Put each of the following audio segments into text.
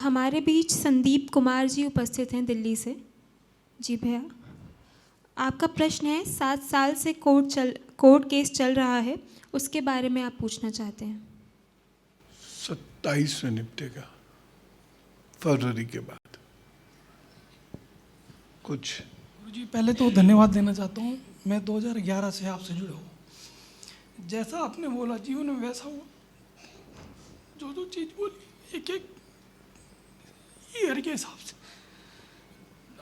हमारे बीच संदीप कुमार जी उपस्थित हैं दिल्ली से। जी भैया, आपका प्रश्न है 7 साल से कोर्ट केस चल रहा है, उसके बारे में आप पूछना चाहते हैं। 27 में निपटेगा, फरवरी के बाद। कुछ जी, पहले तो धन्यवाद देना चाहता हूँ। मैं 2011 से आपसे जुड़ा हूँ। जैसा आपने बोला जीवन में वैसा हुआ, जो चीज़ बोली एक एक ईयर के हिसाब से।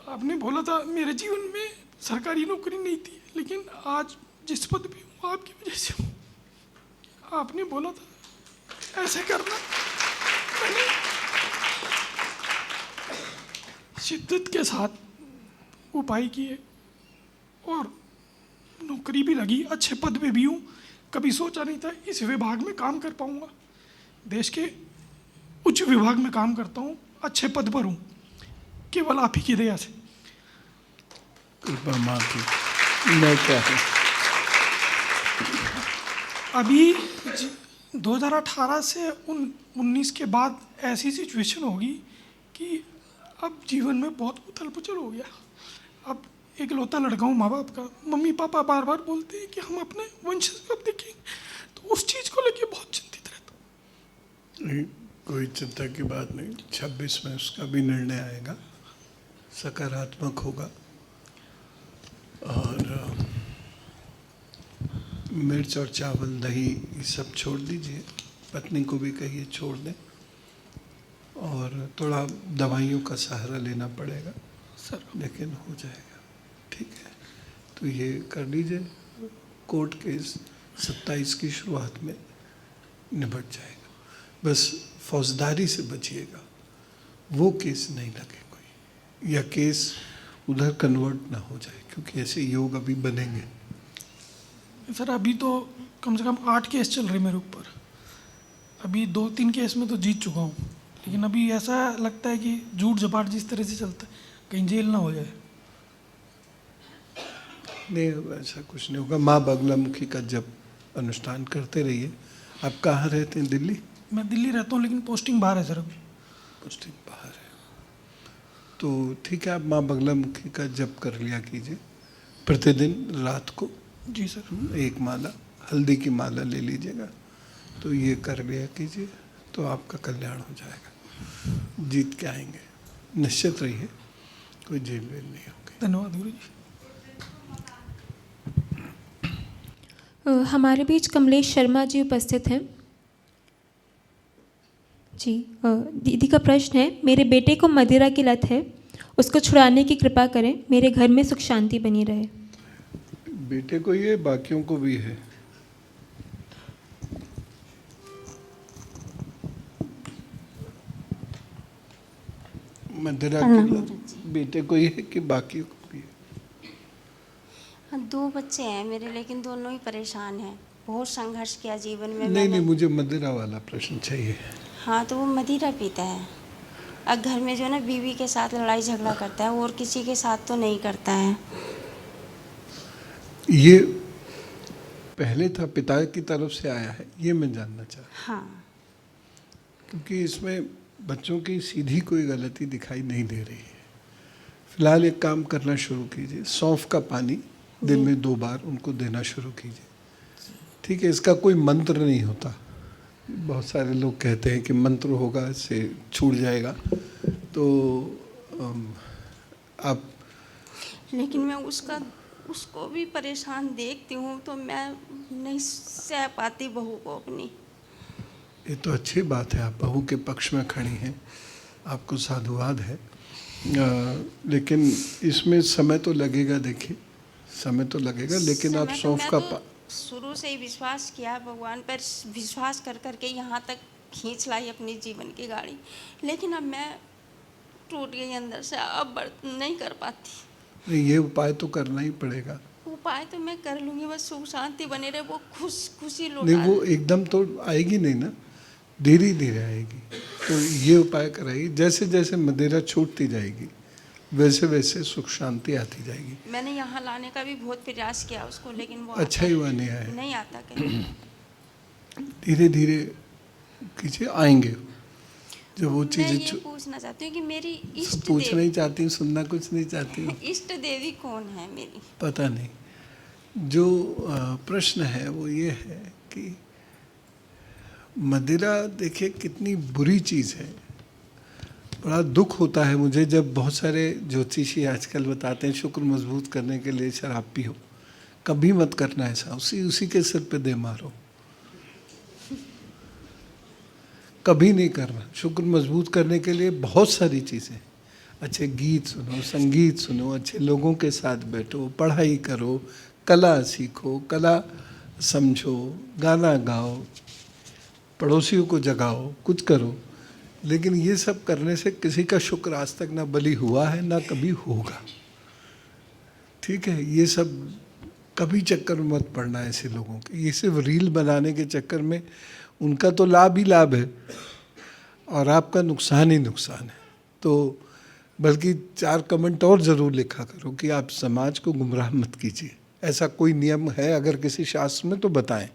आपने बोला था मेरे जीवन में सरकारी नौकरी नहीं थी, लेकिन आज जिस पद पे हूँ आपकी वजह से हूँ। आपने बोला था ऐसे करना, मैंने शिद्दत के साथ उपाय किए और नौकरी भी लगी, अच्छे पद पे भी हूँ। कभी सोचा नहीं था इस विभाग में काम कर पाऊँगा। देश के उच्च विभाग में काम करता हूँ, अच्छे पद पर हूँ, केवल आप ही की दया से। कृपा माँ की। मैं क्या है, अभी 2018 से 19 के बाद ऐसी सिचुएशन होगी कि अब जीवन में बहुत उथल पुथल हो गया। अब इकलौता लड़का हूँ माँ बाप का। मम्मी पापा बार बार बोलते हैं कि हम अपने वंशज को अब देखेंगे, तो उस चीज़ को लेके बहुत चिंतित रहता हूँ। नहीं, कोई चिंता की बात नहीं। 26 में उसका भी निर्णय आएगा, सकारात्मक होगा। और मिर्च और चावल दही ये सब छोड़ दीजिए, पत्नी को भी कहिए छोड़ दें। और थोड़ा दवाइयों का सहारा लेना पड़ेगा सर, लेकिन हो जाएगा, ठीक है। तो ये कर लीजिए, कोर्ट केस 27 की शुरुआत में निपट जाएगा। बस फौजदारी से बचिएगा, वो केस नहीं लगे कोई, या केस उधर कन्वर्ट ना हो जाए, क्योंकि ऐसे योग अभी बनेंगे। सर अभी तो कम से कम 8 केस चल रहे मेरे ऊपर। अभी 2-3 केस में तो जीत चुका हूँ, लेकिन अभी ऐसा लगता है कि झूठ झपाट जिस तरह से चलता है, कहीं जेल ना हो जाए। नहीं, ऐसा कुछ नहीं होगा। माँ बगलामुखी का जब अनुष्ठान करते रहिए। आप कहाँ रहते हैं? दिल्ली? मैं दिल्ली रहता हूँ, लेकिन पोस्टिंग बाहर है सर अभी। पोस्टिंग बाहर है, तो ठीक है। आप माँ बगलामुखी का जप कर लिया कीजिए प्रतिदिन रात को। जी सर। एक माला हल्दी की माला ले लीजिएगा, तो ये कर लिया कीजिए, तो आपका कल्याण हो जाएगा। जीत के आएंगे, निश्चित रहिए, कोई जेल वेल नहीं होगी। धन्यवाद गुरु जी। हमारे बीच कमलेश शर्मा जी उपस्थित हैं। जी, दीदी का प्रश्न है, मेरे बेटे को मदिरा की लत है, उसको छुड़ाने की कृपा करें, मेरे घर में सुख शांति बनी रहे। बेटे को ये, बाकियों को भी है। मदिरा की लत बेटे को ये है कि बाकियों को भी है? 2 बच्चे हैं मेरे, लेकिन दोनों ही परेशान हैं। बहुत संघर्ष किया जीवन में। नहीं, मुझे मदिरा वाला प्रश्न चाहिए। हाँ, तो वो मदिरा पीता है। अब घर में जो है ना, बीवी के साथ लड़ाई झगड़ा करता है, और किसी के साथ तो नहीं करता है। ये पहले था, पिता की तरफ से आया है, ये मैं जानना चाहता हूँ। हाँ, क्योंकि इसमें बच्चों की सीधी कोई गलती दिखाई नहीं दे रही है। फिलहाल एक काम करना शुरू कीजिए, सौंफ का पानी दिन में 2 बार उनको देना शुरू कीजिए, ठीक है। इसका कोई मंत्र नहीं होता। बहुत सारे लोग कहते हैं कि मंत्र होगा इससे छूट जाएगा, तो आप। लेकिन मैं उसको भी परेशान देखती हूँ, तो मैं नहीं सह पाती बहू को अपनी। ये तो अच्छी बात है, आप बहू के पक्ष में खड़ी हैं, आपको साधुवाद है। लेकिन इसमें समय तो लगेगा, देखिए समय तो लगेगा, लेकिन आप सौंफ का शुरू से ही विश्वास किया भगवान पर, विश्वास कर करके यहाँ तक खींच लाई अपनी जीवन की गाड़ी, लेकिन अब मैं टूट गई अंदर से, अब नहीं कर पाती। नहीं, ये उपाय तो करना ही पड़ेगा। उपाय तो मैं कर लूँगी, बस सुख शांति बने रहे, वो खुशी लौटा। नहीं, वो एकदम तो आएगी नहीं ना, धीरे धीरे आएगी। तो ये उपाय कराइए, जैसे जैसे मदिरा छूटती जाएगी वैसे वैसे सुख शांति आती जाएगी। मैंने यहाँ लाने का भी बहुत प्रयास किया उसको, लेकिन वो अच्छा ही हुआ नहीं आया। नहीं आता कहीं। धीरे धीरे कीजिए, आएंगे। जो वो मैं चीज़ें ये पूछना चाहती हूँ कि मेरी इष्ट पूछना देवी ही चाहती हूँ, सुनना कुछ नहीं चाहती हूँ, इष्ट देवी कौन है मेरी? पता नहीं। जो प्रश्न है वो ये है कि मदिरा देखिए कितनी बुरी चीज़ है। बड़ा दुख होता है मुझे जब बहुत सारे ज्योतिषी आजकल बताते हैं शुक्र मजबूत करने के लिए शराब पियो। कभी मत करना ऐसा, उसी के सिर पे दे मारो, कभी नहीं करना। शुक्र मजबूत करने के लिए बहुत सारी चीज़ें, अच्छे गीत सुनो, संगीत सुनो, अच्छे लोगों के साथ बैठो, पढ़ाई करो, कला सीखो, कला समझो, गाना गाओ, पड़ोसियों को जगाओ, कुछ करो। लेकिन ये सब करने से किसी का शुक्र आज तक ना बलि हुआ है ना कभी होगा। ठीक है, ये सब कभी चक्कर में मत पड़ना ऐसे लोगों के। ये सिर्फ रील बनाने के चक्कर में उनका तो लाभ ही लाभ है और आपका नुकसान ही नुकसान है। तो बल्कि 4 कमेंट और ज़रूर लिखा करो कि आप समाज को गुमराह मत कीजिए। ऐसा कोई नियम है अगर किसी शास्त्र में तो बताएं,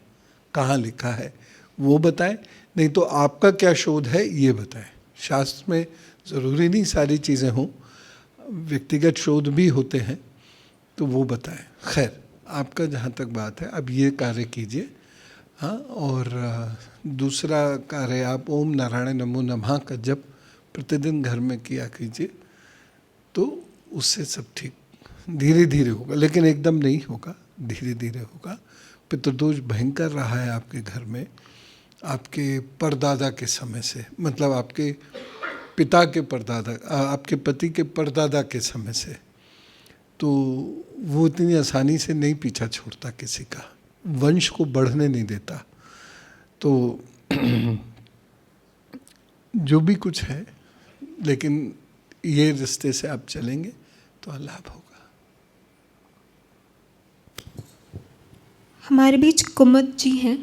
कहाँ लिखा है वो बताएं, नहीं तो आपका क्या शोध है ये बताएं। शास्त्र में ज़रूरी नहीं सारी चीज़ें हों, व्यक्तिगत शोध भी होते हैं, तो वो बताएं। खैर, आपका जहाँ तक बात है अब ये कार्य कीजिए। हाँ, और दूसरा कार्य आप ओम नारायण नमो नमः का जप प्रतिदिन घर में किया कीजिए, तो उससे सब ठीक धीरे धीरे होगा, लेकिन एकदम नहीं होगा, धीरे धीरे होगा। पितृदोष भयंकर रहा है आपके घर में, आपके परदादा के समय से, मतलब आपके पिता के परदादा, आपके पति के परदादा के समय से। तो वो इतनी आसानी से नहीं पीछा छोड़ता किसी का, वंश को बढ़ने नहीं देता। तो जो भी कुछ है, लेकिन ये रिश्ते से आप चलेंगे तो लाभ होगा। हमारे बीच कुमुद जी हैं।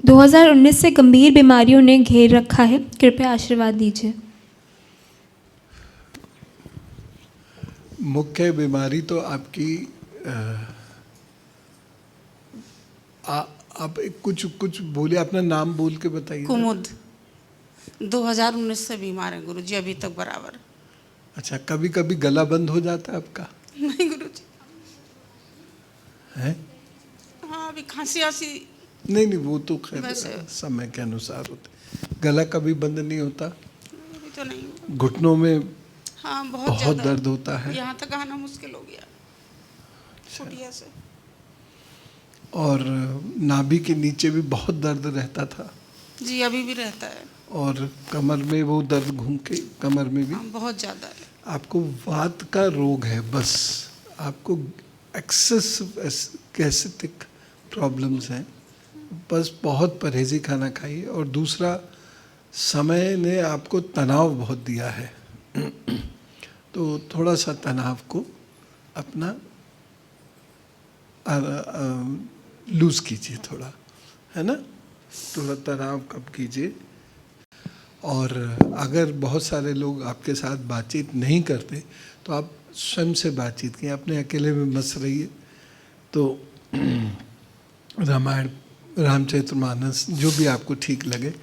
2019 से गंभीर बीमारियों ने घेर रखा है, कृपया आशीर्वाद दीजिए। मुख्य बीमारी तो आपकी आप कुछ बोलिए, अपना नाम बोल के बताइए। कुमुद 2019 से बीमार है गुरुजी, अभी तक बराबर। अच्छा, कभी कभी गला बंद हो जाता है आपका? नहीं गुरुजी। है? हाँ, अभी खांसी आसी। नहीं, वो तो खैर वैसे समय के अनुसार होता। गला कभी बंद नहीं होता? अभी तो नहीं। घुटनों में हाँ, बहुत दर्द होता है, यहाँ तक आना मुश्किल हो गया कुटिया से। और नाभि के नीचे भी बहुत दर्द रहता था जी, अभी भी रहता है। और कमर में वो दर्द घूम के कमर में भी। हाँ, बहुत ज़्यादा है। आपको वात का रोग है, बस आपको एक्सेसिव गैस्ट्रिक प्रॉब्लम्स हैं, बस बहुत परहेजी खाना खाइए। और दूसरा, समय ने आपको तनाव बहुत दिया है, तो थोड़ा सा तनाव को अपना लूज़ कीजिए थोड़ा, है ना, थोड़ा तनाव कम कीजिए। और अगर बहुत सारे लोग आपके साथ बातचीत नहीं करते तो आप स्वयं से बातचीत कीजिए, अपने अकेले में मस्त रहिए। तो रामायण, रामचरितमानस, जो भी आपको ठीक लगे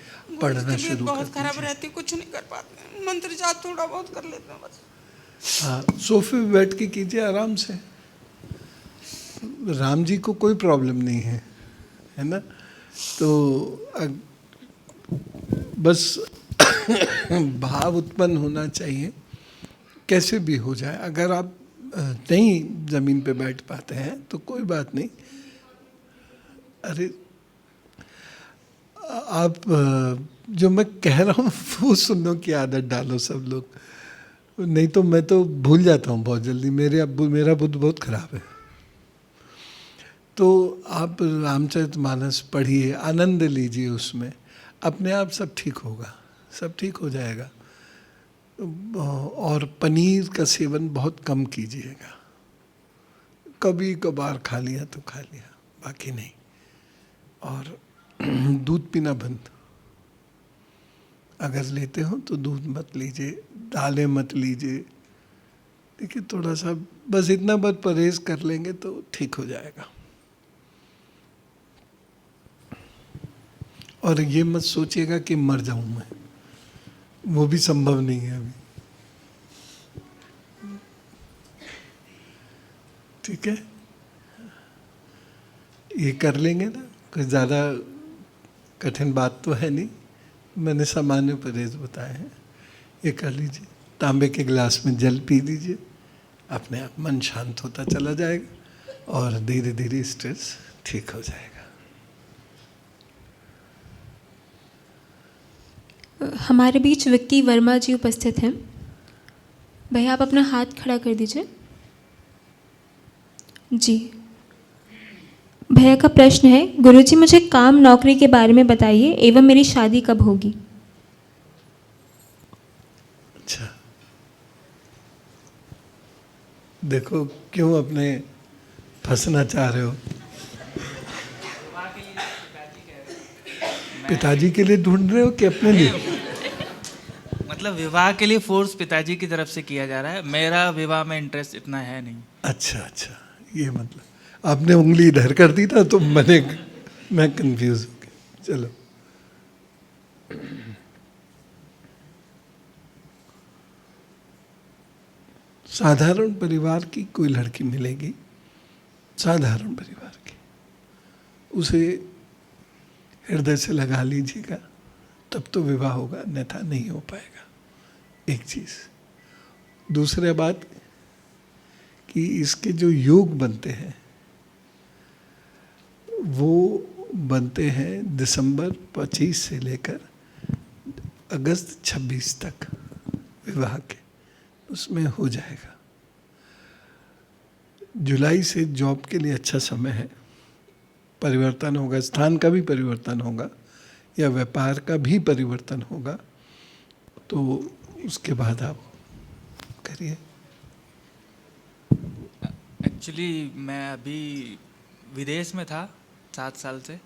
पढ़ना शुरू कर बहुत खराब दीजिए। रहती, कुछ नहीं कर पाते, मंत्र जाप थोड़ा बहुत कर लेते हैं बस। हाँ, सोफे पे बैठ के कीजिए आराम से। राम जी को कोई प्रॉब्लम नहीं है ना। तो बस भाव उत्पन्न होना चाहिए, कैसे भी हो जाए। अगर आप नहीं ज़मीन पे बैठ पाते हैं तो कोई बात नहीं। अरे आप जो मैं कह रहा हूँ वो सुनने की आदत डालो सब लोग, नहीं तो मैं तो भूल जाता हूँ बहुत जल्दी। मेरा बुद्ध बहुत खराब है। तो आप रामचरितमानस पढ़िए, आनंद लीजिए उसमें, अपने आप सब ठीक होगा, सब ठीक हो जाएगा। और पनीर का सेवन बहुत कम कीजिएगा, कभी कभार खा लिया तो खा लिया, बाकी नहीं। और दूध पीना बंद, अगर लेते हो तो दूध मत लीजिए, दालें मत लीजिए। देखिए थोड़ा सा बस इतना बस परहेज कर लेंगे तो ठीक हो जाएगा। और ये मत सोचिएगा कि मर जाऊं मैं, वो भी संभव नहीं है अभी। ठीक है, ये कर लेंगे ना, कोई ज़्यादा कठिन बात तो है नहीं। मैंने सामान्य परहेज बताए हैं, ये कर लीजिए। तांबे के गिलास में जल पी लीजिए, अपने आप मन शांत होता चला जाएगा और धीरे धीरे स्ट्रेस ठीक हो जाएगा। हमारे बीच विक्की वर्मा जी उपस्थित हैं। भैया आप अपना हाथ खड़ा कर दीजिए। जी, भैया का प्रश्न है, गुरुजी मुझे काम नौकरी के बारे में बताइए एवं मेरी शादी कब होगी। अच्छा, देखो क्यों अपने फंसना चाह रहे हो? पिताजी के लिए ढूंढ रहे हो कि अपने लिए? मतलब विवाह के लिए फोर्स पिताजी की तरफ से किया जा रहा है, मेरा विवाह में इंटरेस्ट इतना है नहीं। अच्छा अच्छा, ये मतलब आपने उंगली इधर कर दी था तो मैं कंफ्यूज हो गया। चलो, साधारण परिवार की कोई लड़की मिलेगी, साधारण परिवार की, उसे हृदय से लगा लीजिएगा तब तो विवाह होगा, अन्यथा नहीं हो पाएगा। एक चीज। दूसरी बात कि इसके जो योग बनते हैं वो बनते हैं दिसंबर 25 से लेकर अगस्त 26 तक विवाह के, उसमें हो जाएगा। जुलाई से जॉब के लिए अच्छा समय है, परिवर्तन होगा, स्थान का भी परिवर्तन होगा या व्यापार का भी परिवर्तन होगा, तो उसके बाद आप करिए। एक्चुअली मैं अभी विदेश में था 7 साल से,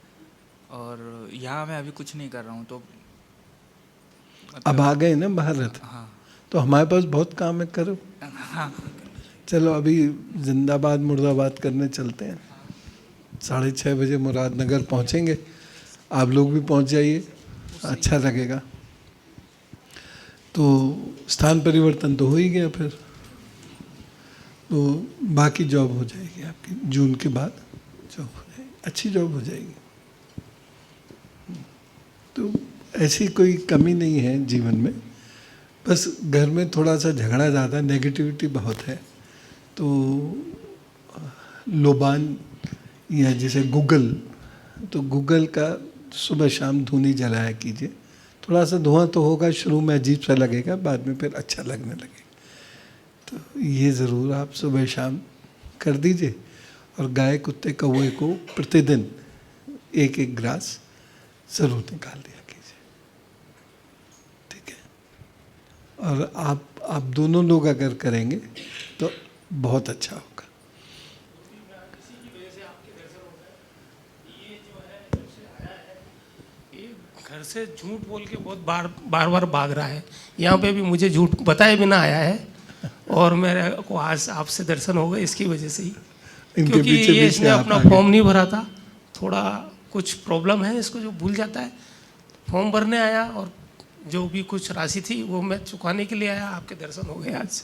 और यहाँ मैं अभी कुछ नहीं कर रहा हूँ, तो अब आ गए ना भारत, हाँ तो हमारे पास बहुत काम है, करो। हाँ। चलो अभी जिंदाबाद मुर्दाबाद करने चलते हैं। 6:30 बजे मुरादनगर पहुँचेंगे, आप लोग भी पहुँच जाइए, अच्छा लगेगा। तो स्थान परिवर्तन तो हो ही गया, फिर तो बाकी जॉब हो जाएगी आपकी, जून के बाद जॉब हो जाएगी, अच्छी जॉब हो जाएगी। तो ऐसी कोई कमी नहीं है जीवन में, बस घर में थोड़ा सा झगड़ा ज़्यादा, नेगेटिविटी बहुत है। तो लोबान या जैसे गूगल, तो गूगल का सुबह शाम धूनी जलाया कीजिए। थोड़ा सा धुआं तो होगा, शुरू में अजीब सा लगेगा, बाद में फिर अच्छा लगने लगेगा। तो ये ज़रूर आप सुबह शाम कर दीजिए। और गाय कुत्ते कौवे को प्रतिदिन 1-1 ग्रास ज़रूर निकाल दिया कीजिए, ठीक है। और आप दोनों लोग अगर करेंगे तो बहुत अच्छा होगा। घर से झूठ बोल के बहुत बार भाग रहा है, यहाँ पे भी मुझे झूठ बताए बिना आया है, और मेरे को आज आपसे दर्शन हो गए इसकी वजह से ही, क्योंकि ये इसने अपना फॉर्म नहीं भरा था, थोड़ा कुछ प्रॉब्लम है इसको, जो भूल जाता है। फॉर्म भरने आया और जो भी कुछ राशि थी वो मैं चुकाने के लिए आया, आपके दर्शन हो गए आज।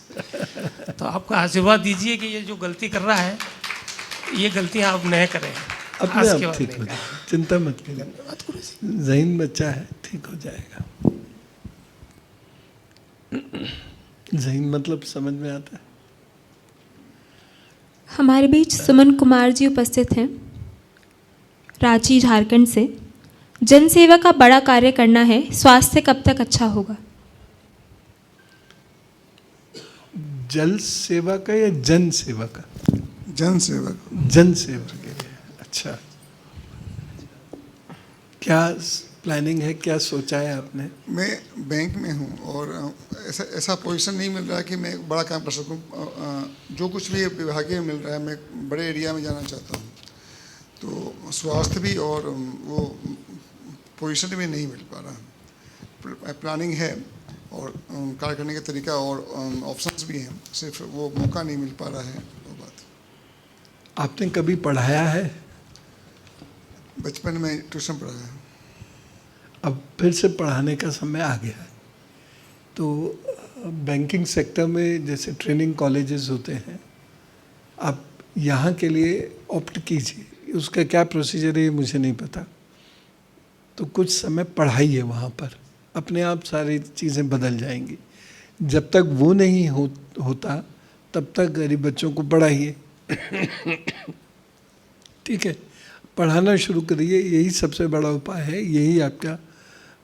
तो आपका आशीर्वाद दीजिए कि ये जो गलती कर रहा है, ये गलतियाँ आप न करें। अपने आप ठीक हो जाए, चिंता मत करिए, ज़हीन बच्चा है, ठीक हो जाएगा। ज़हीन मतलब समझ में आता है। हमारे बीच सुमन कुमार जी उपस्थित हैं, रांची झारखंड से। जन सेवा का बड़ा कार्य करना है, स्वास्थ्य कब तक अच्छा होगा। जल सेवा का या जन सेवा का? जन सेवा। जन सेवा के लिए, अच्छा। क्या प्लानिंग है, क्या सोचा है आपने? मैं बैंक में हूँ और ऐसा पोजीशन नहीं मिल रहा है कि मैं एक बड़ा काम कर सकूँ। जो कुछ भी विभागीय मिल रहा है, मैं बड़े एरिया में जाना चाहता हूँ, तो स्वास्थ्य भी और वो पोजीशन भी नहीं मिल पा रहा। प्लानिंग है और कार्य करने का तरीका और ऑप्शंस भी हैं, सिर्फ वो मौका नहीं मिल पा रहा है, वो बात। आपने कभी पढ़ाया है? बचपन में ट्यूशन पढ़ाया है। अब फिर से पढ़ाने का समय आ गया है। तो बैंकिंग सेक्टर में जैसे ट्रेनिंग कॉलेजेस होते हैं, आप यहाँ के लिए ऑप्ट कीजिए। उसका क्या प्रोसीजर है ये मुझे नहीं पता। तो कुछ समय पढ़ाइए वहाँ पर, अपने आप सारी चीज़ें बदल जाएंगी। जब तक वो नहीं होता तब तक गरीब बच्चों को पढ़ाइए। ठीक है, पढ़ाना शुरू करिए, यही सबसे बड़ा उपाय है, यही आपका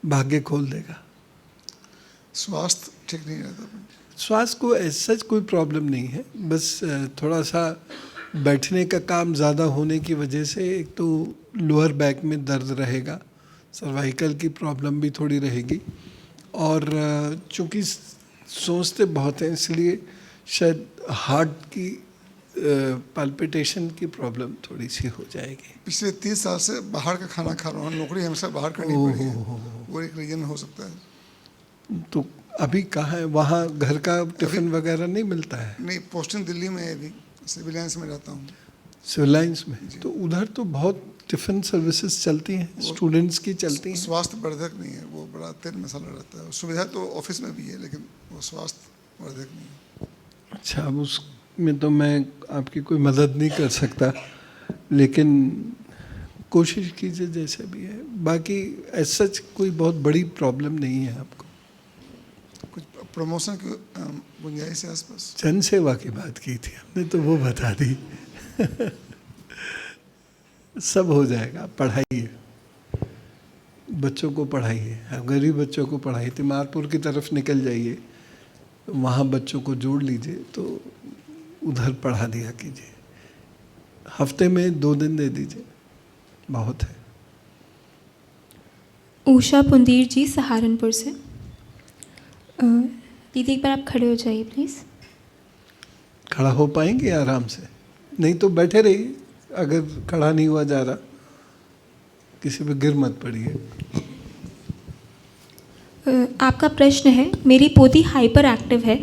भाग्य खोल देगा। स्वास्थ्य ठीक नहीं रहता? स्वास्थ्य को ऐसा कोई प्रॉब्लम नहीं है, बस थोड़ा सा बैठने का काम ज़्यादा होने की वजह से एक तो लोअर बैक में दर्द रहेगा, सर्वाइकल की प्रॉब्लम भी थोड़ी रहेगी, और चूँकि सोचते बहुत हैं इसलिए शायद हार्ट की पाल्पिटेशन की प्रॉब्लम थोड़ी सी हो जाएगी। पिछले 30 साल से बाहर का खाना खा रहा हूँ, नौकरी हमेशा बाहर करनी पड़ी है, वो एक रीजन हो सकता है। तो अभी कहाँ है? वहाँ घर का टिफ़िन वगैरह नहीं मिलता है? नहीं, पोस्टिंग दिल्ली में है, अभी सिविल लाइन्स में रहता हूँ। सिविल लाइन्स में? तो उधर तो बहुत टिफ़िन सर्विसेज चलती हैं, स्टूडेंट्स की चलती हैं। स्वास्थ्य वर्धक नहीं है, वो बड़ा तेल मसाला रहता है। सुविधा तो ऑफिस में भी है लेकिन वो स्वास्थ्य वर्धक नहीं है। अच्छा, अब उसमें तो मैं आपकी कोई मदद नहीं कर सकता, लेकिन कोशिश कीजिए जैसे भी है। बाकी ऐसा कोई बहुत बड़ी प्रॉब्लम नहीं है आपको। कुछ प्रमोशन की गुंजाइश है आसपास? जन सेवा की बात की थी हमने, तो वो बता दी। सब हो जाएगा। पढ़ाइए, बच्चों को पढ़ाइए, गरीब बच्चों को पढ़ाइए। तिमारपुर की तरफ निकल जाइए, वहाँ बच्चों को जोड़ लीजिए, तो उधर पढ़ा दिया कीजिए। हफ्ते में 2 दिन दे दीजिए, बहुत है। उषा पुंदीर जी सहारनपुर से। दीदी एक बार आप खड़े हो जाइए प्लीज़। खड़ा हो पाएंगे आराम से? नहीं तो बैठे रहिए, अगर खड़ा नहीं हुआ जा रहा। किसी पे गिर मत पड़िए। आपका प्रश्न है, मेरी पोती हाइपर एक्टिव है,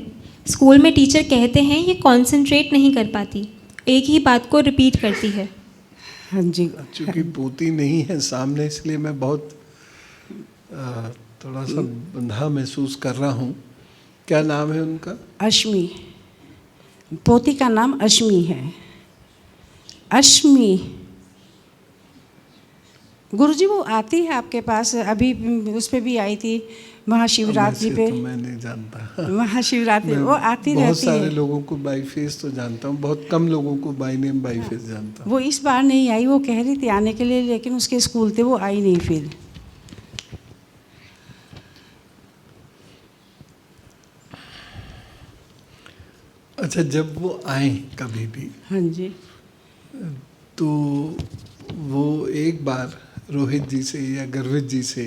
स्कूल में टीचर कहते हैं ये कंसंट्रेट नहीं कर पाती, एक ही बात को रिपीट करती है। हाँ जी। चूँकि पोती नहीं है सामने, इसलिए मैं बहुत थोड़ा सा बंधा महसूस कर रहा हूँ। क्या नाम है उनका? अश्मी। पोती का नाम अश्मी है। अश्मी। गुरुजी वो आती है आपके पास, अभी उस पे भी आई थी महाशिवरात्रि पे। तो मैं नहीं जानता। महाशिवरात्रि वो आती रहती है। बहुत सारे लोगों को बाई फेस तो जानता हूँ, बहुत कम लोगों को बाई नेम बाई फेस जानता हूँ। वो इस बार नहीं आई, वो कह रही थी आने के लिए, लेकिन उसके स्कूल थे, वो आई नहीं फिर। अच्छा, जब वो आए कभी भी, हाँ जी, तो वो एक बार रोहित जी से या गर्वित जी से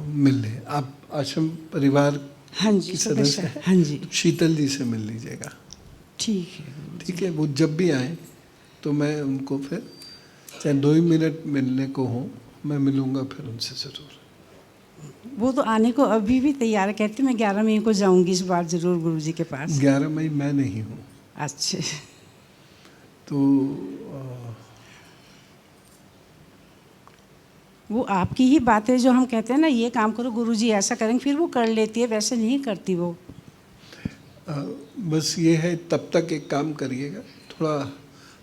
मिल लें। आप आश्रम परिवार हाँ जी की सदस्य हैं? हाँ जी, तो शीतल जी से मिल लीजिएगा। ठीक है। ठीक है, वो जब भी आए तो मैं उनको फिर चाहे 2 ही मिनट मिलने को हो, मैं मिलूँगा फिर उनसे ज़रूर। वो तो आने को अभी भी तैयार है, कहती मैं 11 मई को जाऊंगी इस बार ज़रूर गुरुजी के पास। 11 मई मैं नहीं हूँ। अच्छा। तो वो आपकी ही बातें जो हम कहते हैं ना, ये काम करो गुरुजी ऐसा करेंगे, फिर वो कर लेती है, वैसे नहीं करती वो। बस ये है, तब तक एक काम करिएगा, थोड़ा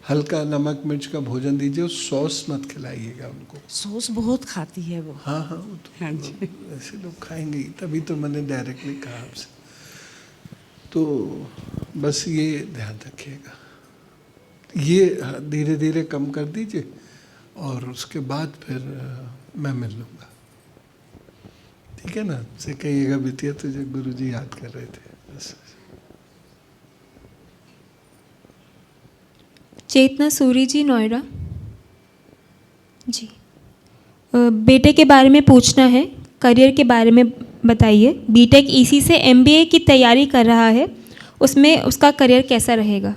हल्का नमक मिर्च का भोजन दीजिए, सॉस मत खिलाइएगा उनको। सॉस बहुत खाती है वो। हाँ हाँ, वो तो हाँ जी। ऐसे लोग खाएंगे ही, तभी तो मैंने डायरेक्टली कहा आपसे। तो बस ये ध्यान रखिएगा, ये धीरे धीरे कम कर दीजिए, और उसके बाद फिर मैं मिल लूँगा। ठीक है ना? से कहिएगा बिटिया तुझे गुरुजी याद कर रहे थे। बस। चेतना सूरी जी नोएडा जी। बेटे के बारे में पूछना है, करियर के बारे में बताइए। बीटेक ईसी से एमबीए की तैयारी कर रहा है, उसमें उसका करियर कैसा रहेगा?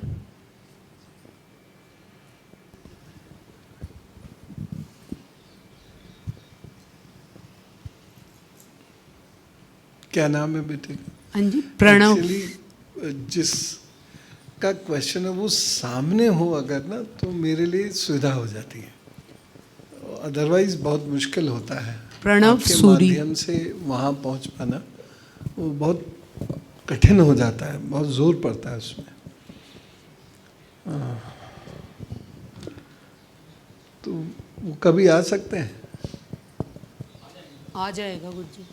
क्या नाम है बेटे का? हाँ जी, प्रणव। एक्चुअली जिसका क्वेश्चन है वो सामने हो अगर ना, तो मेरे लिए सुविधा हो जाती है। अदरवाइज बहुत मुश्किल होता है। प्रणव आपके सूरी। माध्यम से वहाँ पहुँच पाना वो बहुत कठिन हो जाता है, बहुत जोर पड़ता है उसमें। तो वो कभी आ सकते हैं। आ जाएगा गुरुजी।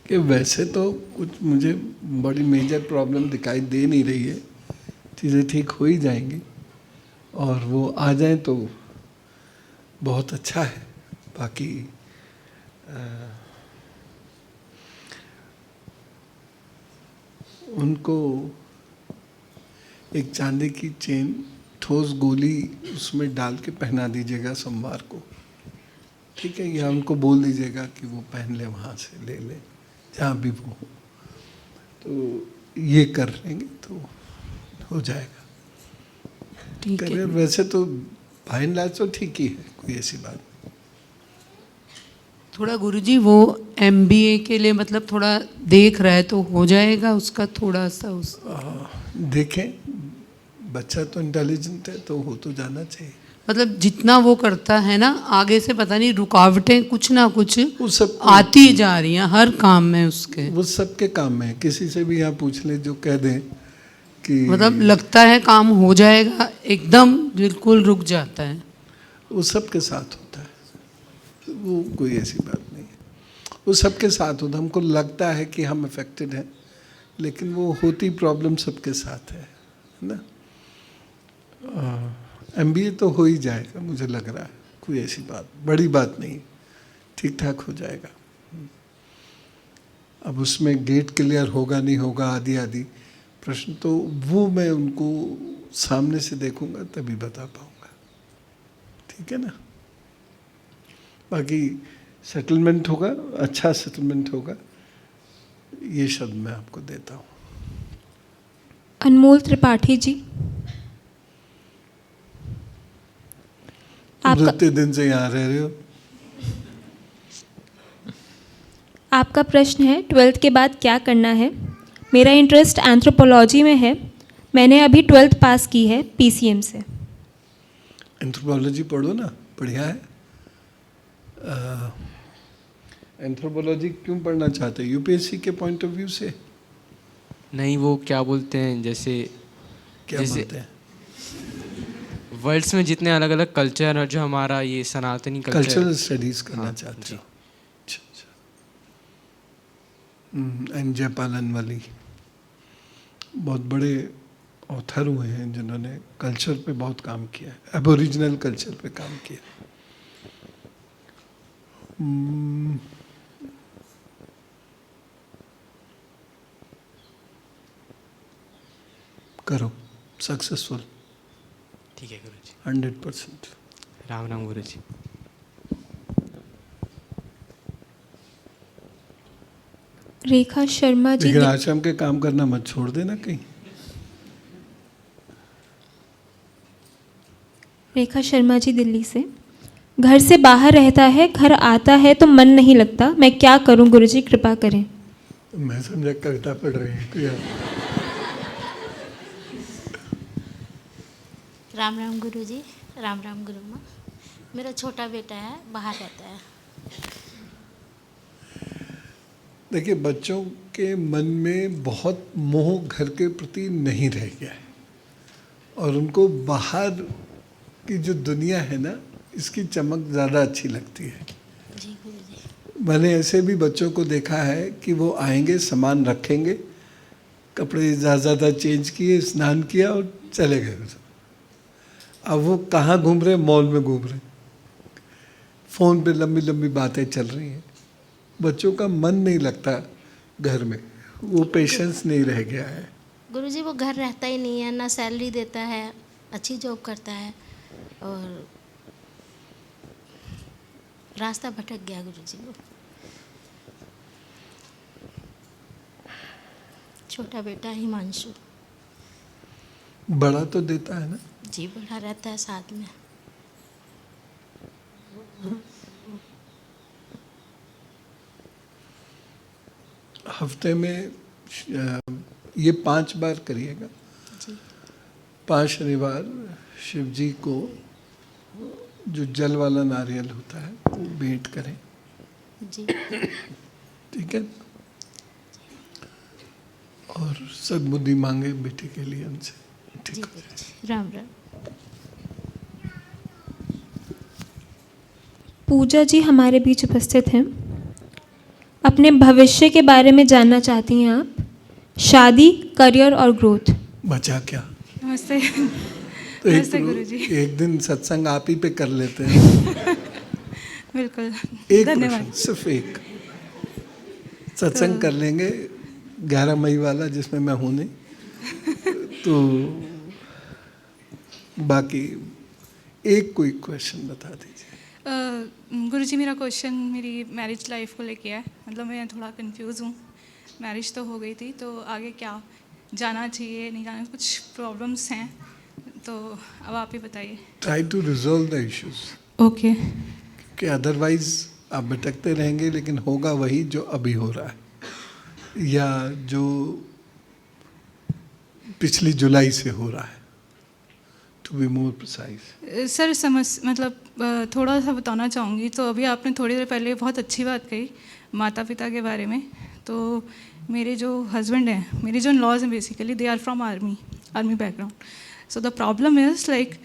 कि वैसे तो कुछ मुझे बड़ी मेजर प्रॉब्लम दिखाई दे नहीं रही है, चीज़ें ठीक हो ही जाएंगी और वो आ जाएं तो बहुत अच्छा है। बाकी उनको एक चांदी की चेन ठोस गोली उसमें डाल के पहना दीजिएगा सोमवार को, ठीक है? या उनको बोल दीजिएगा कि वो पहन ले, वहाँ से ले ले, जहाँ भी वो हो। तो ये कर लेंगे तो हो जाएगा। ठीक है। करियर वैसे तो बाय एंड लार्ज तो ठीक ही है, कोई ऐसी बात नहीं। थोड़ा गुरुजी वो MBA के लिए मतलब थोड़ा देख रहा है तो हो जाएगा उसका थोड़ा सा उस देखें, बच्चा तो इंटेलिजेंट है तो हो तो जाना चाहिए। मतलब जितना वो करता है ना, आगे से पता नहीं रुकावटें कुछ ना कुछ वो सब आती जा रही हैं हर काम में उसके। वो सबके काम में है, किसी से भी यहाँ पूछ ले जो कह दें कि मतलब लगता है काम हो जाएगा, एकदम बिल्कुल रुक जाता है। वो सबके साथ होता है, वो कोई ऐसी बात नहीं है। वो सबके साथ होता है। हमको लगता है कि हम अफेक्टेड हैं, लेकिन वो होती प्रॉब्लम सबके साथ है ना। MBA तो हो ही जाएगा, मुझे लग रहा है, कोई ऐसी बात बड़ी बात नहीं, ठीक ठाक हो जाएगा। अब उसमें गेट क्लियर होगा नहीं होगा आदि आदि प्रश्न तो वो मैं उनको सामने से देखूंगा तभी बता पाऊंगा, ठीक है ना। बाकी सेटलमेंट होगा, अच्छा सेटलमेंट होगा, ये शब्द मैं आपको देता हूँ। अनमोल त्रिपाठी जी, आपका इतने दिन से यहाँ रह रहे हो। आपका प्रश्न है 12th के बाद क्या करना है। मेरा इंटरेस्ट एंथ्रोपोलॉजी में है। मैंने अभी 12th पास की है PCM से। एंथ्रोपोलॉजी पढ़ो ना, बढ़िया है। एंथ्रोपोलॉजी क्यों पढ़ना चाहते हैं? UPSC के पॉइंट ऑफ व्यू से? नहीं, वो क्या बोलते हैं, जैसे क्या बोलते हैं? वर्ल्ड्स में जितने अलग अलग कल्चर और जो हमारा ये सनातनी कल्चरल स्टडीज करना चाहते हो? अच्छा। एन जयपाल अनवाली बहुत बड़े ऑथर हुए हैं जिन्होंने कल्चर पे बहुत काम किया है, एबोरिजिनल कल्चर पे काम किया। करो, सक्सेसफुल। ठीक है गुरुजी। 100%। राम राम गुरुजी। रेखा शर्मा जी, लेकिन आश्रम के काम करना मत छोड़ देना कहीं। रेखा शर्मा जी दिल्ली से। घर से बाहर रहता है, घर आता है तो मन नहीं लगता, मैं क्या करूं गुरुजी कृपा करें। मैं समझा कविता पढ़ रही है कोई। राम राम गुरुजी। राम राम गुरु माँ। मेरा छोटा बेटा है, बाहर रहता है। देखिए, बच्चों के मन में बहुत मोह घर के प्रति नहीं रह गया है और उनको बाहर की जो दुनिया है ना, इसकी चमक ज़्यादा अच्छी लगती है। जी गुरुजी। मैंने ऐसे भी बच्चों को देखा है कि वो आएंगे, सामान रखेंगे, कपड़े ज़्यादा चेंज किए, स्नान किया और चले गए। अब वो कहाँ घूम रहे? मॉल में घूम रहे, फ़ोन पे लंबी लंबी बातें चल रही हैं। बच्चों का मन नहीं लगता घर में, वो पेशेंस नहीं रह गया है। गुरुजी वो घर रहता ही नहीं है, ना सैलरी देता है, अच्छी जॉब करता है और रास्ता भटक गया गुरुजी वो। छोटा बेटा हिमांशु। बड़ा तो देता है ना? जी, बड़ा रहता है साथ में। हफ्ते में ये 5 बार करिएगा। जी। 5 शनिवार शिव जी को जो जल वाला नारियल होता है वो भेंट करें। जी ठीक है। और सद्बुद्धि मांगे बेटे के लिए उनसे। जी ठीक है। गुरुजी, राम राम। पूजा जी हमारे बीच उपस्थित हैं। अपने भविष्य के बारे में जानना चाहती हैं आप, शादी, करियर और ग्रोथ। बचा क्या? नमस्ते। तो नमस्ते गुरुजी। एक दिन सत्संग आप ही पे कर लेते हैं। बिल्कुल, एक धन्यवाद। प्रश्न, सिर्फ एक सत्संग कर लेंगे 11 मई वाला, जिसमें मैं हूँ नहीं, तो बाकी एक कोई क्वेश्चन बता दीजिए। गुरुजी, मेरा क्वेश्चन मेरी मैरिज लाइफ को लेके है। मतलब मैं थोड़ा कंफ्यूज हूँ। मैरिज तो हो गई थी, तो आगे क्या जाना चाहिए, नहीं जाना, कुछ प्रॉब्लम्स हैं, तो अब आप ही बताइए। Try to resolve the issues. Okay. कि अदरवाइज आप भटकते रहेंगे, लेकिन होगा वही जो अभी हो रहा है या जो पिछली जुलाई से हो रहा है, to be more precise. Sir मतलब थोड़ा सा बताना चाहूँगी। तो अभी आपने थोड़ी देर पहले बहुत अच्छी बात कही माता पिता के बारे में। तो मेरे जो हस्बैंड हैं, मेरे जो इन-लॉज हैं, basically they are from army background. So the problem is like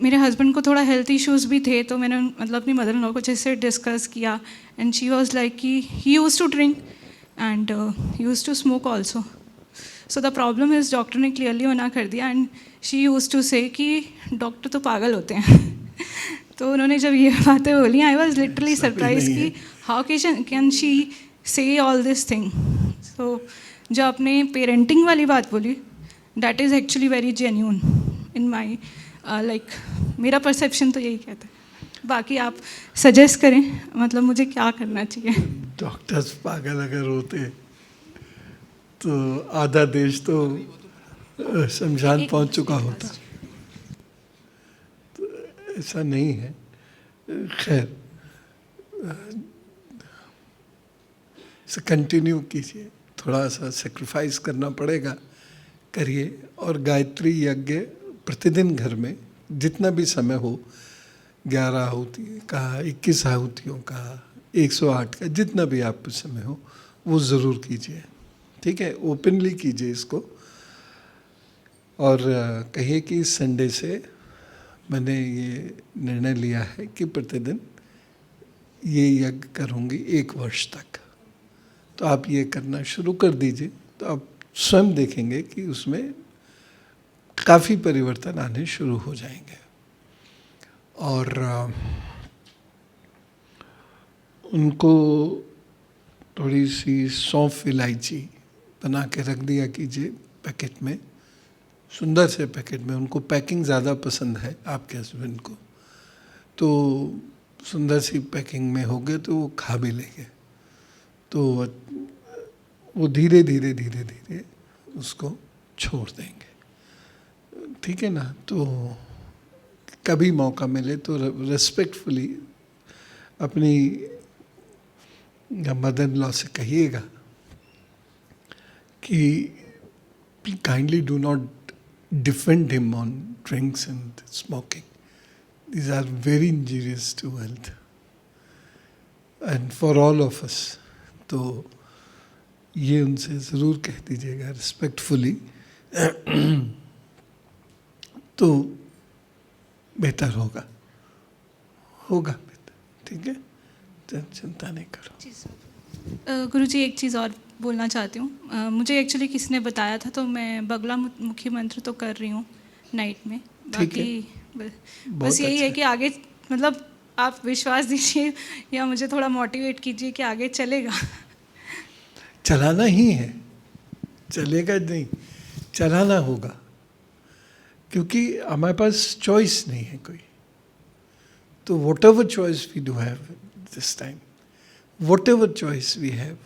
मेरे हस्बैंड को थोड़ा हेल्थ इश्यूज़ भी थे। तो मैंने मतलब अपनी मदर इन लॉ को जैसे डिस्कस किया, एंड शी वाज लाइक कि he used to drink and used to smoke also. So the problem is doctor ने क्लियरली मना कर दिया, एंड शी यूज्ड टू से कि डॉक्टर तो पागल होते हैं। तो उन्होंने जब ये बातें बोली, आई वॉज लिटरली सरप्राइज कि हाउ कैन शी से ऑल दिस थिंग। सो जो आपने पेरेंटिंग वाली बात बोली, that is actually very genuine in my like, मेरा परसेप्शन तो यही कहता है। बाकी आप सजेस्ट करें, मतलब मुझे क्या करना चाहिए। डॉक्टर्स पागल अगर होते तो आधा देश तो शमशान पहुंच चुका होता। तो ऐसा नहीं है। खैर, इसे कंटिन्यू कीजिए, थोड़ा सा सेक्रीफाइस करना पड़ेगा, करिए। और गायत्री यज्ञ प्रतिदिन घर में जितना भी समय हो, 11 आहुति का, 21 आहुतियों का, 108 का, जितना भी आप समय हो, वो ज़रूर कीजिए। ठीक है, ओपनली कीजिए इसको। और कहिए कि संडे से मैंने ये निर्णय लिया है कि प्रतिदिन ये यज्ञ करूँगी 1 वर्ष तक। तो आप ये करना शुरू कर दीजिए, तो आप स्वयं देखेंगे कि उसमें काफ़ी परिवर्तन आने शुरू हो जाएंगे। और उनको थोड़ी सी सौंफ इलायची बना के रख दिया कीजिए पैकेट में, सुंदर से पैकेट में। उनको पैकिंग ज़्यादा पसंद है आपके हस्बैंड को, तो सुंदर सी पैकिंग में हो गए तो वो खा भी लेंगे। तो वो धीरे धीरे धीरे धीरे उसको छोड़ देंगे। ठीक है ना? तो कभी मौका मिले तो रेस्पेक्टफुली अपनी मदर इन लॉ से कहिएगा कि kindly do not defend him on drinks and smoking. These are very injurious to health and for all of us. तो ये उनसे ज़रूर कह दीजिएगा रिस्पेक्टफुली, तो बेहतर होगा बेहतर। ठीक है, चिंता नहीं करो। जी सर। गुरुजी, एक चीज़ और बोलना चाहती हूँ। मुझे एक्चुअली किसी ने बताया था, तो मैं बगला मुखी मंत्र तो कर रही हूँ नाइट में। बाकी बस यही है कि आगे मतलब आप विश्वास दीजिए या मुझे थोड़ा मोटिवेट कीजिए कि आगे चलेगा। चलाना ही है, चलेगा नहीं, चलाना होगा, क्योंकि हमारे पास चॉइस नहीं है कोई। तो whatever choice we do have this time, whatever choice we have,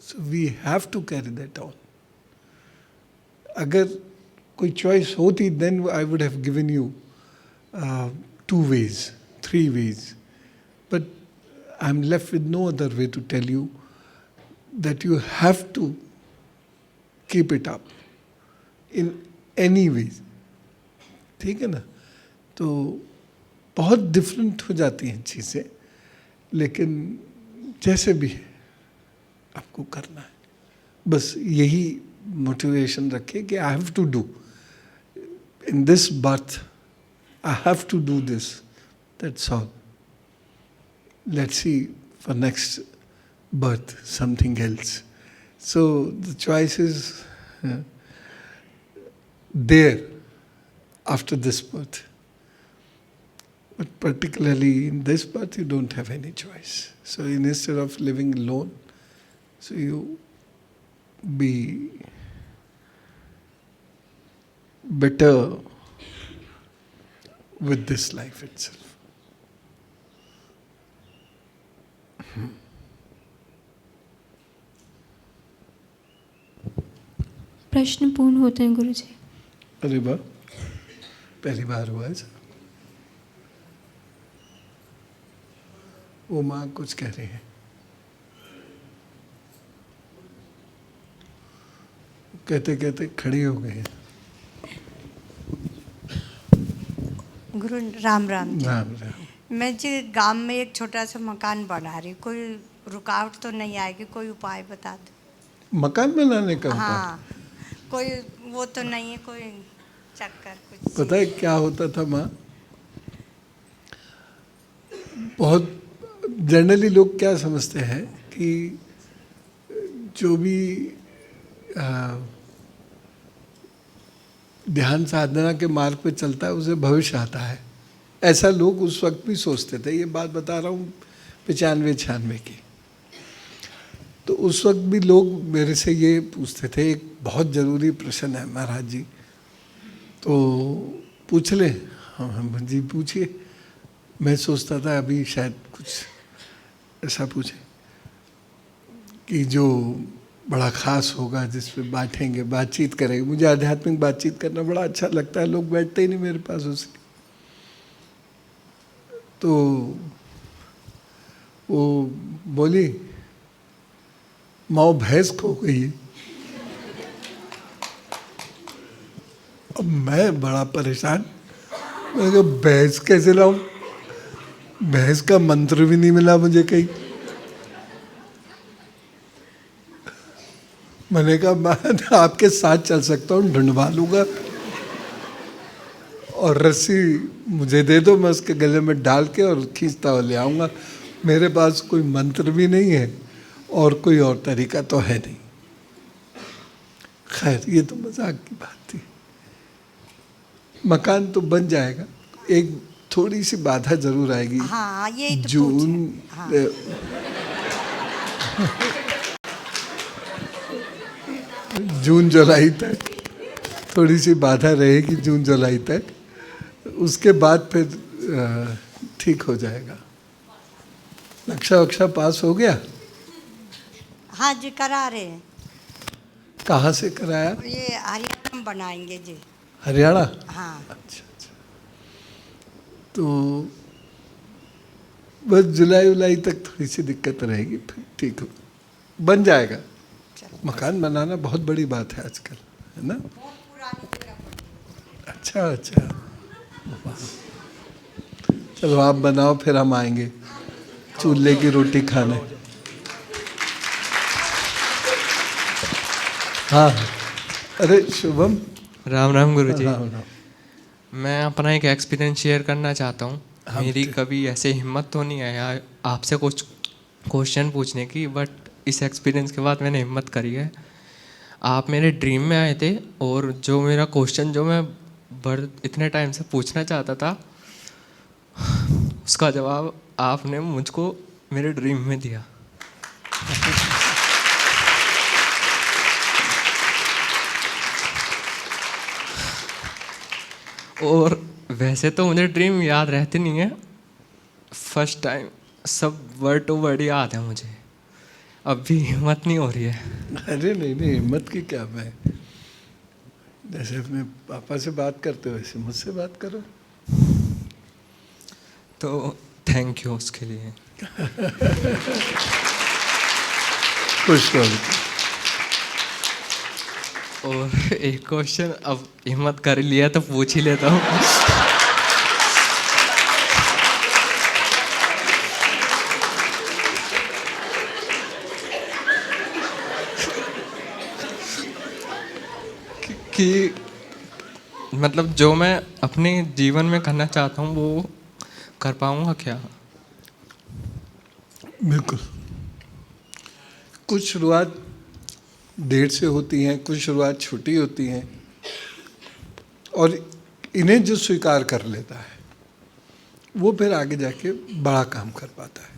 so we have to carry that on. अगर कोई चॉइस होती, then I would have given you 2 ways, 3 ways, but I'm left with no other way to tell you that you have to keep it up in any ways. ठीक है ना? तो बहुत different हो जाती हैं चीज़ें, लेकिन जैसे भी है आपको करना है। बस यही मोटिवेशन रखिए कि I have to do in this birth, I have to do this, that's all. Let's see for next birth something else. So the choice is there after this birth, but particularly in this birth you don't have any choice. So instead of living alone, so you be better with this life itself. प्रश्न पूर्ण होते हैं गुरुजी। अरे वाह, पहली बार हुआ है। वो माँ कुछ कह रही है, कहते कहते खड़ी हो गई है। गुरु राम राम जी। राम राम। मैं जी गांव में एक छोटा सा मकान बना रही, कोई रुकावट तो नहीं आएगी? कोई उपाय बता दो। मकान बनाने का उपाय? हाँ, कोई वो तो नहीं है, कोई चक्कर कुछ? पता है क्या होता था माँ? बहुत जनरली लोग क्या समझते हैं कि जो भी ध्यान साधना के मार्ग पे चलता है उसे भविष्य आता है, ऐसा लोग उस वक्त भी सोचते थे। ये बात बता रहा हूँ 95-96 की। तो उस वक्त भी लोग मेरे से ये पूछते थे, एक बहुत ज़रूरी प्रश्न है महाराज जी, तो पूछ ले। हाँ जी पूछिए। मैं सोचता था अभी शायद कुछ ऐसा पूछे कि जो बड़ा ख़ास होगा, जिस पे बैठेंगे, बातचीत करेंगे। मुझे आध्यात्मिक बातचीत करना बड़ा अच्छा लगता है, लोग बैठते ही नहीं मेरे पास उसके। तो वो बोली माँ भैंस खो गई है। अब मैं बड़ा परेशान, मैं कहा भैंस कैसे लाऊं? भैंस का मंत्र भी नहीं मिला मुझे कहीं। मैंने कहा मैं आपके साथ चल सकता हूँ, ढूंढवा लूंगा, और रस्सी मुझे दे दो, मैं उसके गले में डाल के और खींचता हुआ ले आऊँगा। मेरे पास कोई मंत्र भी नहीं है और कोई और तरीका तो है नहीं। खैर ये तो मजाक की बात थी। मकान तो बन जाएगा, एक थोड़ी सी बाधा जरूर आएगी। हाँ, ये तो जून हाँ। जून जुलाई तक थोड़ी सी बाधा रहेगी, जून जुलाई तक। उसके बाद फिर ठीक हो जाएगा। नक्शा वक्शा पास हो गया? हाँ जी, करा रहे हैं। कहाँ से कराया? ये हरियाणा में बनाएंगे जी। हरियाणा? हाँ। अच्छा अच्छा। तो बस जुलाई उलाई तक थोड़ी सी दिक्कत रहेगी, फिर ठीक हो बन जाएगा। मकान बनाना बहुत बड़ी बात है आजकल, है ना? अच्छा अच्छा। चलो आप बनाओ, फिर हम आएंगे चूल्हे की रोटी खाने। हाँ। अरे शुभम। राम राम गुरुजी। राम राम। मैं अपना एक एक्सपीरियंस शेयर करना चाहता हूँ। मेरी कभी ऐसे हिम्मत तो नहीं आया आपसे कुछ क्वेश्चन पूछने की, बट इस एक्सपीरियंस के बाद मैंने हिम्मत करी है। आप मेरे ड्रीम में आए थे और जो मेरा क्वेश्चन जो मैं इतने टाइम से पूछना चाहता था, उसका जवाब आपने मुझको मेरे ड्रीम में दिया। और वैसे तो मुझे ड्रीम याद रहते नहीं है, फर्स्ट टाइम सब वर्ड टू वर्ड याद है मुझे। अब भी हिम्मत नहीं हो रही है। अरे नहीं नहीं, हिम्मत की क्या, मैं जैसे अपने पापा से बात करते हो वैसे मुझसे बात करो। तो थैंक यू उसके लिए। खुश रहो। और एक क्वेश्चन अब हिम्मत कर लिया तो पूछ ही लेता हूँ। कि मतलब जो मैं अपने जीवन में करना चाहता हूँ वो कर पाऊँगा क्या? बिल्कुल। कुछ शुरुआत देर से होती हैं, कुछ शुरुआत छोटी होती हैं, और इन्हें जो स्वीकार कर लेता है वो फिर आगे जाके बड़ा काम कर पाता है।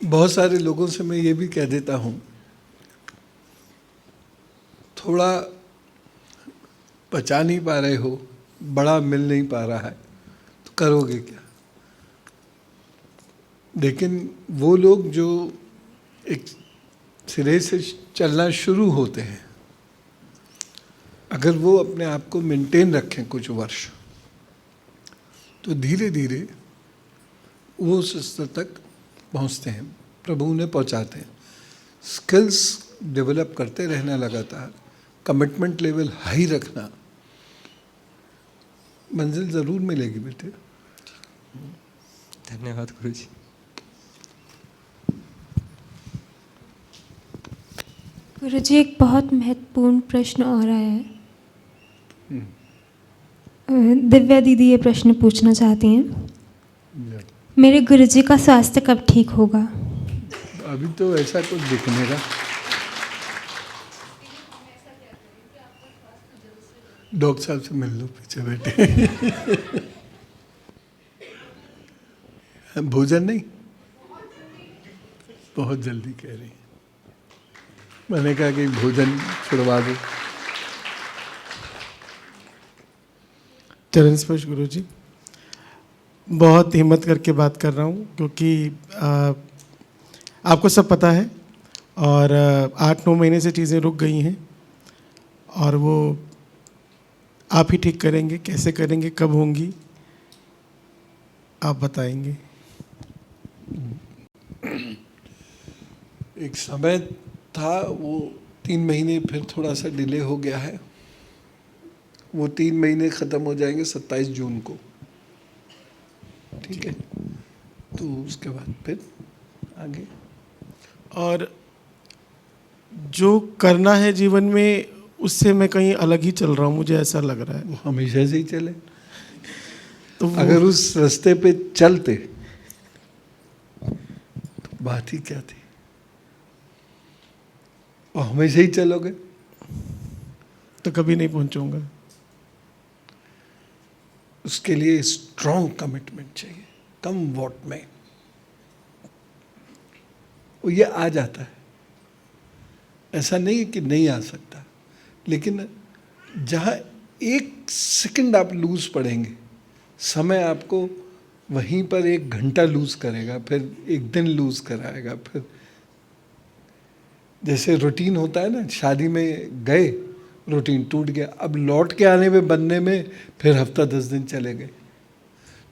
बहुत सारे लोगों से मैं ये भी कह देता हूँ, थोड़ा पचा नहीं पा रहे हो, बड़ा मिल नहीं पा रहा है, तो करोगे क्या? लेकिन वो लोग जो एक सिरे से चलना शुरू होते हैं, अगर वो अपने आप को मेंटेन रखें कुछ वर्ष, तो धीरे धीरे वो उस स्तर तक पहुंचते हैं, प्रभु उन्हें पहुंचाते हैं। स्किल्स डेवलप करते रहना लगातार, कमिटमेंट लेवल हाई रखना, मंजिल ज़रूर मिलेगी बेटे। धन्यवाद गुरुजी। गुरुजी, एक बहुत महत्वपूर्ण प्रश्न और आया है। दिव्या दीदी ये प्रश्न पूछना चाहती हैं, मेरे गुरुजी का स्वास्थ्य कब ठीक होगा? अभी तो ऐसा कुछ दिखने का। डॉक्टर साहब से मिल लो, पीछे बैठे। भोजन नहीं, बहुत जल्दी कह रही हैं। मैंने कहा कि भोजन छुड़वा दो। चरण स्पर्श गुरुजी, बहुत हिम्मत करके बात कर रहा हूँ, क्योंकि आपको सब पता है और 8-9 महीने से चीज़ें रुक गई हैं, और वो आप ही ठीक करेंगे। कैसे करेंगे, कब होंगी, आप बताएंगे। एक समय था, वो 3 महीने फिर थोड़ा सा डिले हो गया है। वो 3 महीने ख़त्म हो जाएंगे 27 जून को, ठीक है? तो उसके बाद फिर आगे। और जो करना है जीवन में, उससे मैं कहीं अलग ही चल रहा हूँ, मुझे ऐसा लग रहा है। वो हमेशा से ही चले। तो अगर उस रास्ते पे चलते तो बात ही क्या थी? और हमेशा ही चलोगे तो कभी नहीं पहुंचूंगा। उसके लिए स्ट्रॉन्ग कमिटमेंट चाहिए, कम वॉट में। वो ये आ जाता है, ऐसा नहीं है कि नहीं आ सकता, लेकिन जहाँ 1 सेकंड आप लूज पड़ेंगे, समय आपको वहीं पर 1 घंटा लूज करेगा, फिर 1 दिन लूज कराएगा। फिर जैसे रूटीन होता है ना, शादी में गए, रूटीन टूट गया, अब लौट के आने में, बनने में फिर हफ्ता 10 दिन चले गए।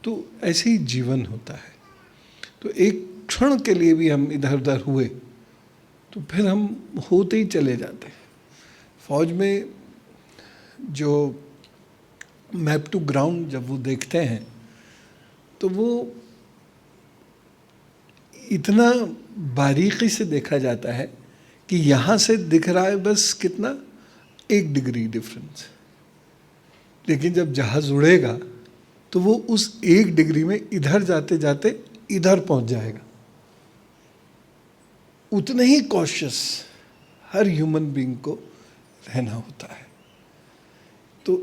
तो ऐसे ही जीवन होता है। तो एक क्षण के लिए भी हम इधर उधर हुए तो फिर हम होते ही चले जाते हैं। फौज में जो मैप टू ग्राउंड जब वो देखते हैं तो वो इतना बारीकी से देखा जाता है कि यहाँ से दिख रहा है बस कितना, 1 डिग्री डिफरेंस, लेकिन जब जहाज़ उड़ेगा तो वो उस 1 डिग्री में इधर जाते जाते इधर पहुँच जाएगा। उतने ही कॉशियस हर ह्यूमन बीइंग को रहना होता है। तो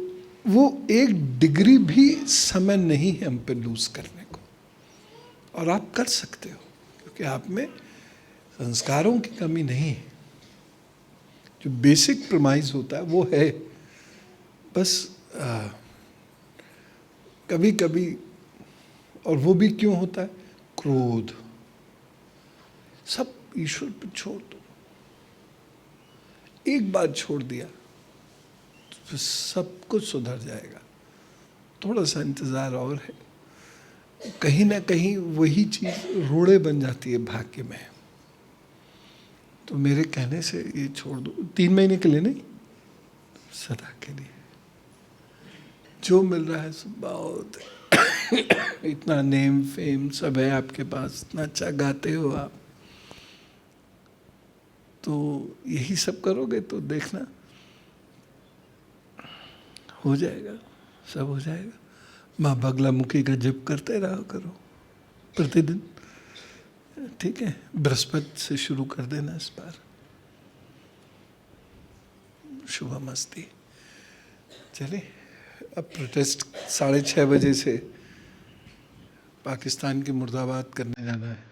वो 1 डिग्री भी समय नहीं है हम पे लूज करने को, और आप कर सकते हो, क्योंकि आप में संस्कारों की कमी नहीं है। जो बेसिक प्रमाइज होता है वो है, बस कभी कभी, और वो भी क्यों होता है, क्रोध, सब ईश्वर पे छोड़ दो। एक बार छोड़ दिया तो फिर सब कुछ सुधर जाएगा। थोड़ा सा इंतज़ार और है, कहीं ना कहीं वही चीज़ रोड़े बन जाती है भाग्य में। तो मेरे कहने से ये छोड़ दो, 3 महीने के लिए नहीं, सदा के लिए। जो मिल रहा है सब बहुत इतना नेम फेम सब है आपके पास, इतना अच्छा गाते हो आप, तो यही सब करोगे तो देखना हो जाएगा, सब हो जाएगा। माँ बगलामुखी का जप करते रहो करो प्रतिदिन, ठीक है। बृहस्पति से शुरू कर देना इस बार। शुभमस्ती। चलिए अब प्रोटेस्ट 6:30 बजे से पाकिस्तान की मुर्दाबाद करने जाना है।